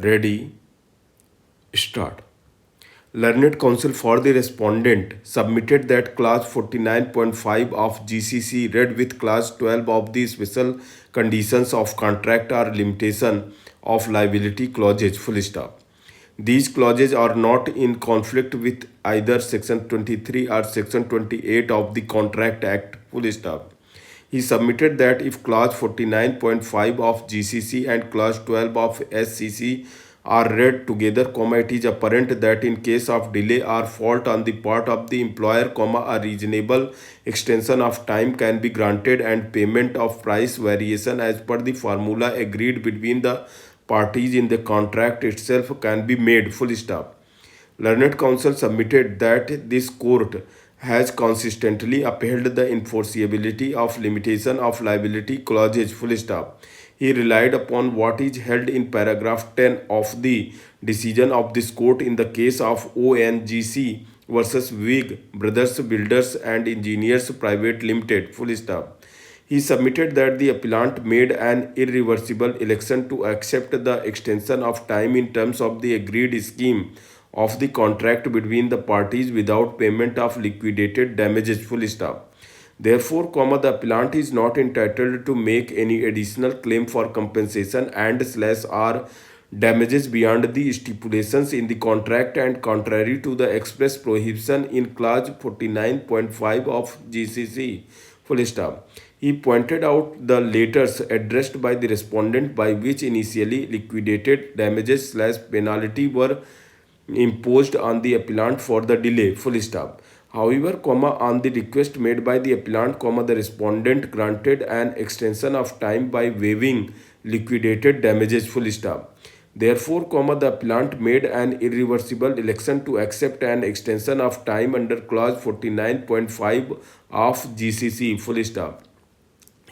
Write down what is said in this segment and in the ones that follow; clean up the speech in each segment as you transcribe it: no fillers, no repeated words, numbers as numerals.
Ready, start. Learned counsel for the respondent submitted that clause 49.5 of GCC read with clause 12 of the special conditions of contract or limitation of liability clauses full stop. These clauses are not in conflict with either section 23 or section 28 of the Contract Act full stop. He submitted that if clause 49.5 of GCC and clause 12 of SCC are read together, it is apparent that in case of delay or fault on the part of the employer, a reasonable extension of time can be granted and payment of price variation as per the formula agreed between the parties in the contract itself can be made full stop. Learned counsel submitted that this court has consistently upheld the enforceability of limitation of liability clauses full stop. He relied upon what is held in paragraph 10 of the decision of this court in the case of ONGC versus Wig Brothers Builders and Engineers Private Limited full stop. He submitted that the appellant made an irreversible election to accept the extension of time in terms of the agreed scheme of the contract between the parties without payment of liquidated damages full stop. Therefore, the appellant is not entitled to make any additional claim for compensation and slash or damages beyond the stipulations in the contract and contrary to the express prohibition in clause 49.5 of GCC full stop. He pointed out the letters addressed by the respondent by which initially liquidated damages slash penalty were imposed on the appellant for the delay full stop. However, on the request made by the appellant, the respondent granted an extension of time by waiving liquidated damages full stop. Therefore, the appellant made an irreversible election to accept an extension of time under clause 49.5 of GCC full stop.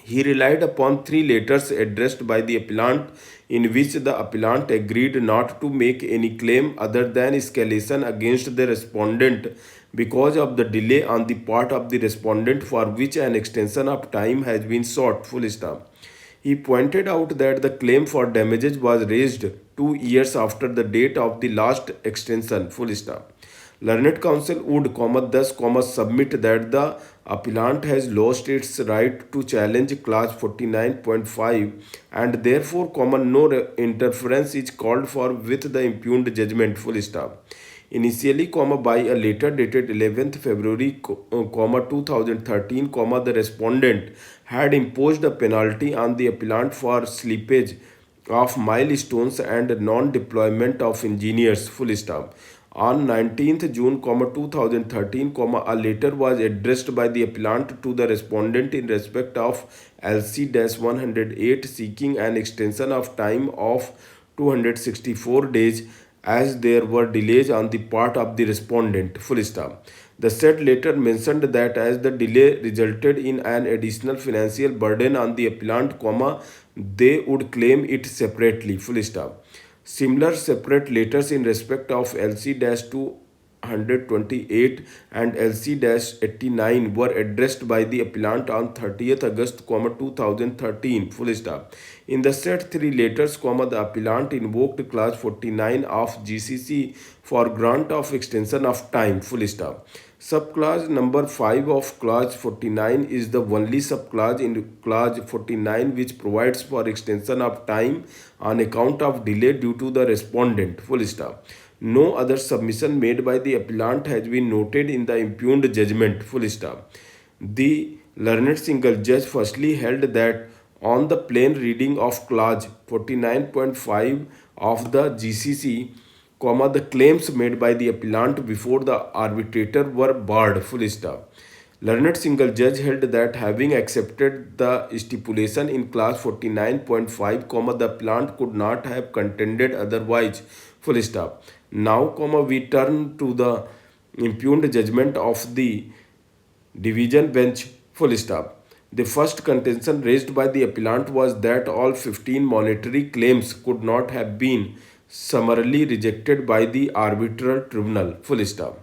He relied upon three letters addressed by the appellant in which the appellant agreed not to make any claim other than escalation against the respondent because of the delay on the part of the respondent for which an extension of time has been sought full stop. He pointed out that the claim for damages was raised 2 years after the date of the last extension full stop. Learned counsel would, thus, submit that the appellant has lost its right to challenge clause 49.5 and therefore, no interference is called for with the impugned judgment full stop. Initially, by a letter dated 11th February, 2013, the respondent had imposed a penalty on the appellant for slippage of milestones and non-deployment of engineers full stop. On 19th June, 2013, a letter was addressed by the appellant to the respondent in respect of LC-108 seeking an extension of time of 264 days as there were delays on the part of the respondent full stop. The said letter mentioned that as the delay resulted in an additional financial burden on the appellant, they would claim it separately full stop. Similar separate letters in respect of LC-228 and LC-89 were addressed by the appellant on 30th August, 2013 full stop. In the said three letters, the appellant invoked clause 49 of GCC for grant of extension of time full stop. Subclause number 5 of clause 49 is the only subclause in clause 49 which provides for extension of time on account of delay due to the respondent full stop. No other submission made by the appellant has been noted in the impugned judgment full stop. The learned single judge firstly held that on the plain reading of clause 49.5 of the GCC, the claims made by the appellant before the arbitrator were barred full stop. Learned single judge held that having accepted the stipulation in clause 49.5, the appellant could not have contended otherwise full stop. Now, we turn to the impugned judgment of the division bench full stop. The first contention raised by the appellant was that all 15 monetary claims could not have been summarily rejected by the arbitral tribunal full stop.